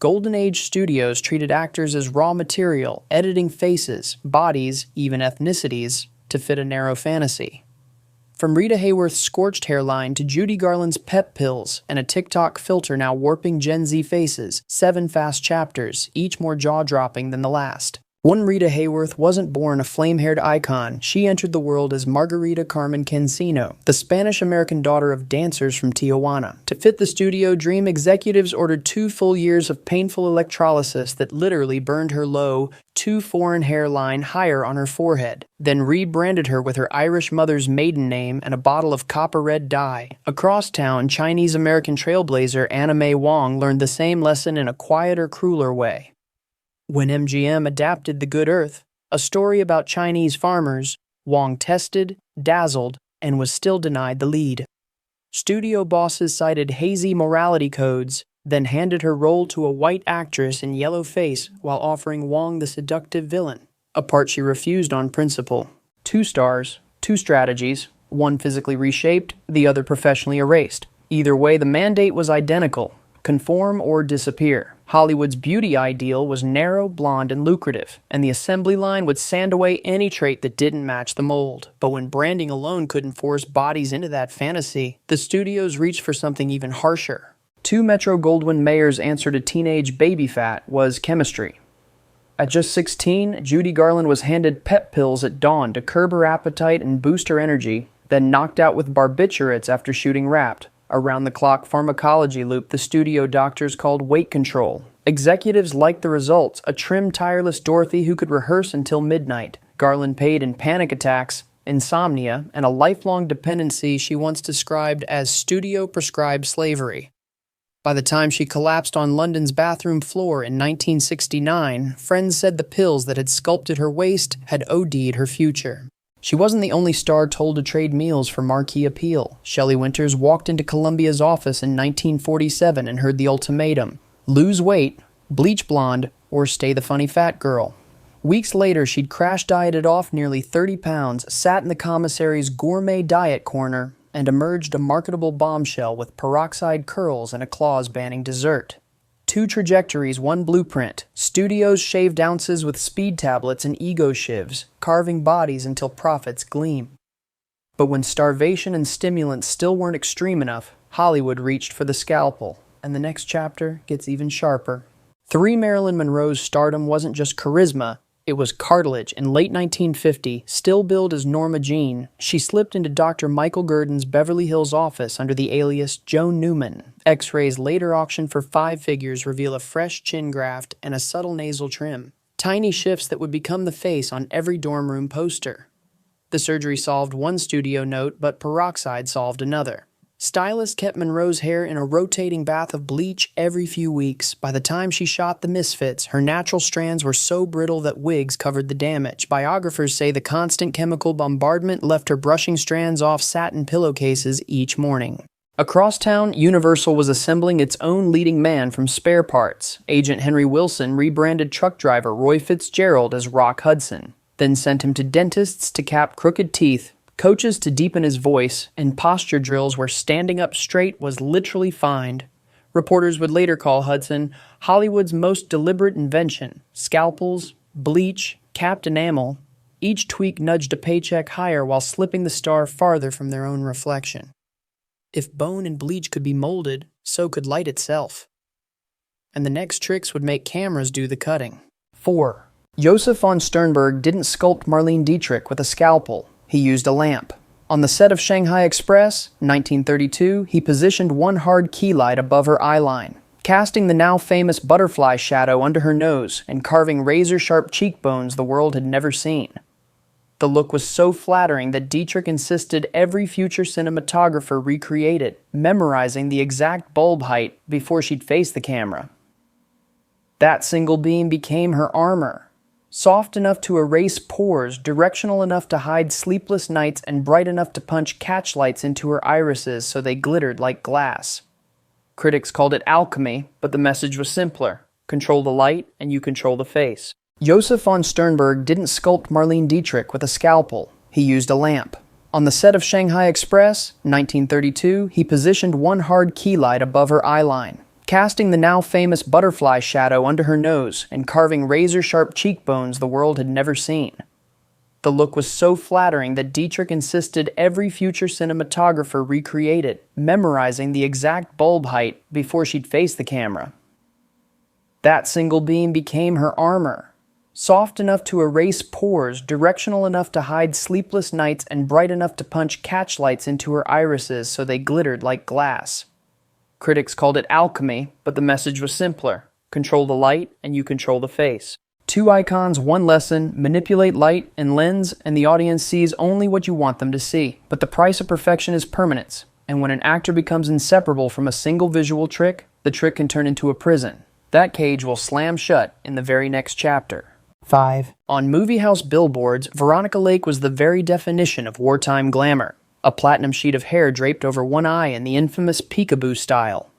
Golden Age studios treated actors as raw material, editing faces, bodies, even ethnicities, to fit a narrow fantasy. From Rita Hayworth's scorched hairline to Judy Garland's pep pills and a TikTok filter now warping Gen Z faces, 7 fast chapters, each more jaw-dropping than the last. One Rita Hayworth wasn't born a flame-haired icon. She entered the world as Margarita Carmen Cancino, the Spanish-American daughter of dancers from Tijuana. To fit the studio dream, executives ordered 2 full years of painful electrolysis that literally burned her low, 2 foreign hairline higher on her forehead, then rebranded her with her Irish mother's maiden name and a bottle of copper-red dye. Across town, Chinese-American trailblazer Anna May Wong learned the same lesson in a quieter, crueler way. When MGM adapted The Good Earth, a story about Chinese farmers, Wong tested, dazzled, and was still denied the lead. Studio bosses cited hazy morality codes, then handed her role to a white actress in yellow face while offering Wong the seductive villain, a part she refused on principle. 2 stars, 2 strategies, one physically reshaped, the other professionally erased. Either way, the mandate was identical: conform or disappear. Hollywood's beauty ideal was narrow, blonde, and lucrative, and the assembly line would sand away any trait that didn't match the mold. But when branding alone couldn't force bodies into that fantasy, the studios reached for something even harsher. 2 Metro-Goldwyn-Mayer's answer to teenage baby fat was chemistry. At just 16, Judy Garland was handed pep pills at dawn to curb her appetite and boost her energy, then knocked out with barbiturates after shooting Wrapped. Around-the-clock pharmacology loop the studio doctors called weight control. Executives liked the results, a trim, tireless Dorothy who could rehearse until midnight. Garland paid in panic attacks, insomnia, and a lifelong dependency she once described as studio-prescribed slavery. By the time she collapsed on London's bathroom floor in 1969, friends said the pills that had sculpted her waist had OD'd her future. She wasn't the only star told to trade meals for marquee appeal. Shelley Winters walked into Columbia's office in 1947 and heard the ultimatum: lose weight, bleach blonde, or stay the funny fat girl. Weeks later, she'd crash-dieted off nearly 30 pounds, sat in the commissary's gourmet diet corner, and emerged a marketable bombshell with peroxide curls and a clause-banning dessert. 2 trajectories, 1 blueprint. Studios shaved ounces with speed tablets and ego shivs, carving bodies until profits gleam. But when starvation and stimulants still weren't extreme enough, Hollywood reached for the scalpel, and the next chapter gets even sharper. 3 Marilyn Monroe's stardom wasn't just charisma, it was cartilage. In late 1950, still billed as Norma Jean, she slipped into Dr. Michael Gurdon's Beverly Hills office under the alias Joan Newman. X-rays later auctioned for 5 figures reveal a fresh chin graft and a subtle nasal trim. Tiny shifts that would become the face on every dorm room poster. The surgery solved one studio note, but peroxide solved another. Stylists kept Monroe's hair in a rotating bath of bleach every few weeks. By the time she shot The Misfits, her natural strands were so brittle that wigs covered the damage. Biographers say the constant chemical bombardment left her brushing strands off satin pillowcases each morning. Across town, Universal was assembling its own leading man from spare parts. Agent Henry Wilson rebranded truck driver Roy Fitzgerald as Rock Hudson, then sent him to dentists to cap crooked teeth, coaches to deepen his voice, and posture drills where standing up straight was literally fined. Reporters would later call Hudson Hollywood's most deliberate invention. Scalpels, bleach, capped enamel, each tweak nudged a paycheck higher while slipping the star farther from their own reflection. If bone and bleach could be molded, so could light itself. And the next tricks would make cameras do the cutting. 4. Josef von Sternberg didn't sculpt Marlene Dietrich with a scalpel. He used a lamp. On the set of Shanghai Express, 1932, he positioned one hard key light above her eyeline, casting the now famous butterfly shadow under her nose and carving razor-sharp cheekbones the world had never seen. The look was so flattering that Dietrich insisted every future cinematographer recreate it, memorizing the exact bulb height before she'd face the camera. That single beam became her armor. Soft enough to erase pores, directional enough to hide sleepless nights, and bright enough to punch catchlights into her irises so they glittered like glass. Critics called it alchemy, but the message was simpler. Control the light, and you control the face. Josef von Sternberg didn't sculpt Marlene Dietrich with a scalpel. He used a lamp. On the set of Shanghai Express, 1932, he positioned one hard key light above her eyeline, casting the now famous butterfly shadow under her nose and carving razor-sharp cheekbones the world had never seen. The look was so flattering that Dietrich insisted every future cinematographer recreate it, memorizing the exact bulb height before she'd face the camera. That single beam became her armor, soft enough to erase pores, directional enough to hide sleepless nights, and bright enough to punch catchlights into her irises so they glittered like glass. Critics called it alchemy, but the message was simpler. Control the light, and you control the face. 2 icons, 1 lesson, manipulate light and lens, and the audience sees only what you want them to see. But the price of perfection is permanence, and when an actor becomes inseparable from a single visual trick, the trick can turn into a prison. That cage will slam shut in the very next chapter. 5. On movie house billboards, Veronica Lake was the very definition of wartime glamour. A platinum sheet of hair draped over one eye in the infamous peekaboo style.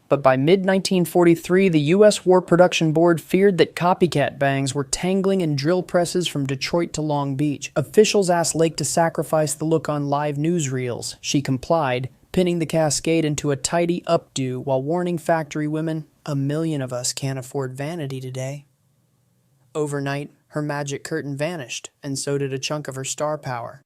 But by mid-1943, the U.S. War Production Board feared that copycat bangs were tangling in drill presses from Detroit to Long Beach. Officials asked Lake to sacrifice the look on live newsreels. She complied, pinning the cascade into a tidy updo while warning factory women, "1 million of us can't afford vanity today." Overnight, her magic curtain vanished, and so did a chunk of her star power.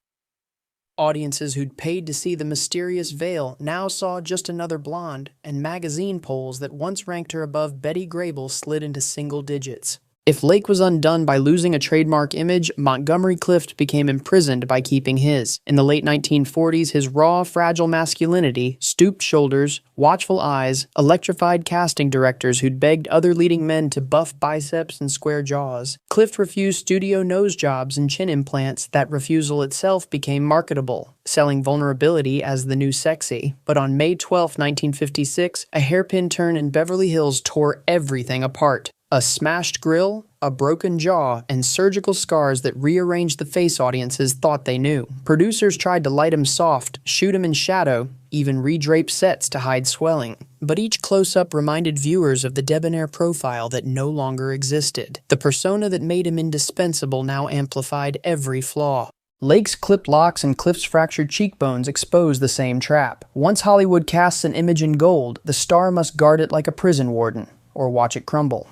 Audiences who'd paid to see the mysterious veil now saw just another blonde, and magazine polls that once ranked her above Betty Grable slid into single digits. If Lake was undone by losing a trademark image, Montgomery Clift became imprisoned by keeping his. In the late 1940s, his raw, fragile masculinity, stooped shoulders, watchful eyes, electrified casting directors who'd begged other leading men to buff biceps and square jaws. Clift refused studio nose jobs and chin implants. That refusal itself became marketable, selling vulnerability as the new sexy. But on May 12, 1956, a hairpin turn in Beverly Hills tore everything apart. A smashed grill, a broken jaw, and surgical scars that rearranged the face audiences thought they knew. Producers tried to light him soft, shoot him in shadow, even redrape sets to hide swelling. But each close-up reminded viewers of the debonair profile that no longer existed. The persona that made him indispensable now amplified every flaw. Lake's clipped locks and Clift's fractured cheekbones expose the same trap. Once Hollywood casts an image in gold, the star must guard it like a prison warden, or watch it crumble.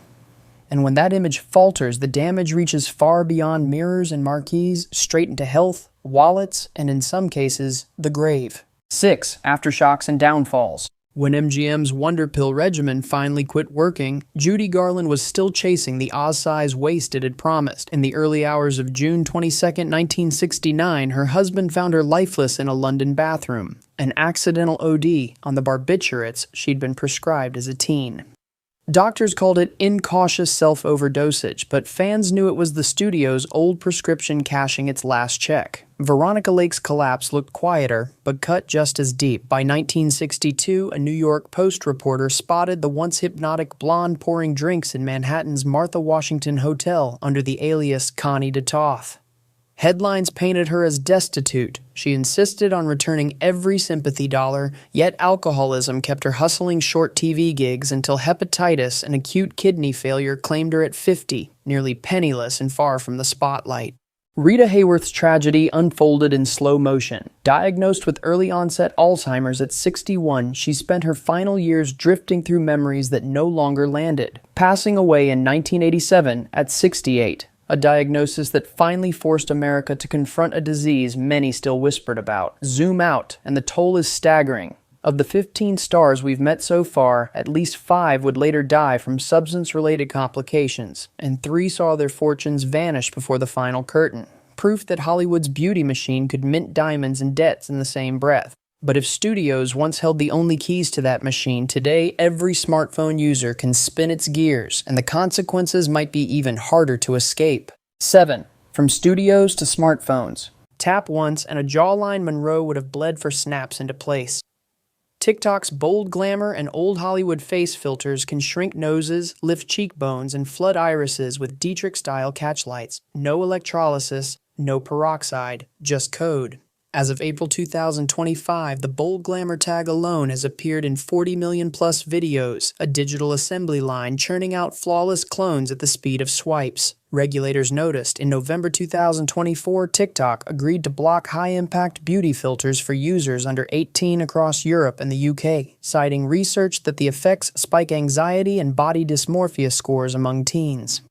And when that image falters, the damage reaches far beyond mirrors and marquees, straight into health, wallets, and in some cases, the grave. 6. Aftershocks and downfalls. When MGM's Wonder Pill regimen finally quit working, Judy Garland was still chasing the Oz-size waist it had promised. In the early hours of June 22, 1969, her husband found her lifeless in a London bathroom, an accidental OD on the barbiturates she'd been prescribed as a teen. Doctors called it incautious self-overdosage, but fans knew it was the studio's old prescription cashing its last check. Veronica Lake's collapse looked quieter, but cut just as deep. By 1962, a New York Post reporter spotted the once hypnotic blonde pouring drinks in Manhattan's Martha Washington Hotel under the alias Connie de Toth. Headlines painted her as destitute. She insisted on returning every sympathy dollar, yet alcoholism kept her hustling short TV gigs until hepatitis and acute kidney failure claimed her at 50, nearly penniless and far from the spotlight. Rita Hayworth's tragedy unfolded in slow motion. Diagnosed with early-onset Alzheimer's at 61, she spent her final years drifting through memories that no longer landed, passing away in 1987 at 68. A diagnosis that finally forced America to confront a disease many still whispered about. Zoom out, and the toll is staggering. Of the 15 stars we've met so far, at least 5 would later die from substance-related complications, and 3 saw their fortunes vanish before the final curtain. Proof that Hollywood's beauty machine could mint diamonds and debts in the same breath. But if studios once held the only keys to that machine, today every smartphone user can spin its gears, and the consequences might be even harder to escape. 7. From studios to smartphones. Tap once, and a jawline Monroe would have bled for snaps into place. TikTok's bold glamour and old Hollywood face filters can shrink noses, lift cheekbones, and flood irises with Dietrich-style catchlights. No electrolysis, no peroxide, just code. As of April 2025, the bold glamour tag alone has appeared in 40 million plus videos, a digital assembly line churning out flawless clones at the speed of swipes. Regulators noticed in November 2024, TikTok agreed to block high-impact beauty filters for users under 18 across Europe and the UK, citing research that the effects spike anxiety and body dysmorphia scores among teens.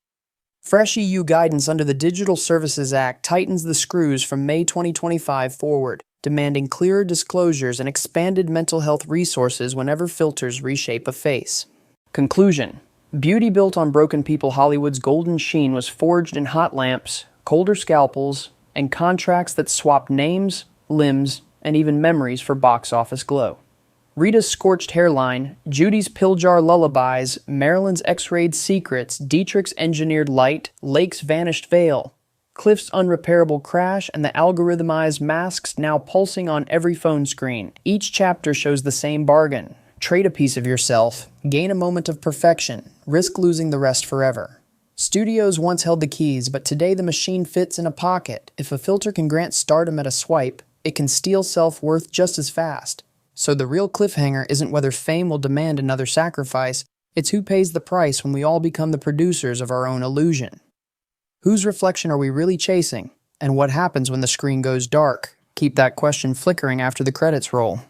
Fresh EU guidance under the Digital Services Act tightens the screws from May 2025 forward, demanding clearer disclosures and expanded mental health resources whenever filters reshape a face. Conclusion: beauty built on broken people Hollywood's golden sheen was forged in hot lamps, colder scalpels, and contracts that swapped names, limbs, and even memories for box office glow. Rita's scorched hairline, Judy's pill jar lullabies, Marilyn's x-rayed secrets, Dietrich's engineered light, Lake's vanished veil, Cliff's unrepairable crash, and the algorithmized masks now pulsing on every phone screen. Each chapter shows the same bargain. Trade a piece of yourself, gain a moment of perfection, risk losing the rest forever. Studios once held the keys, but today the machine fits in a pocket. If a filter can grant stardom at a swipe, it can steal self-worth just as fast. So the real cliffhanger isn't whether fame will demand another sacrifice, it's who pays the price when we all become the producers of our own illusion. Whose reflection are we really chasing? And what happens when the screen goes dark? Keep that question flickering after the credits roll.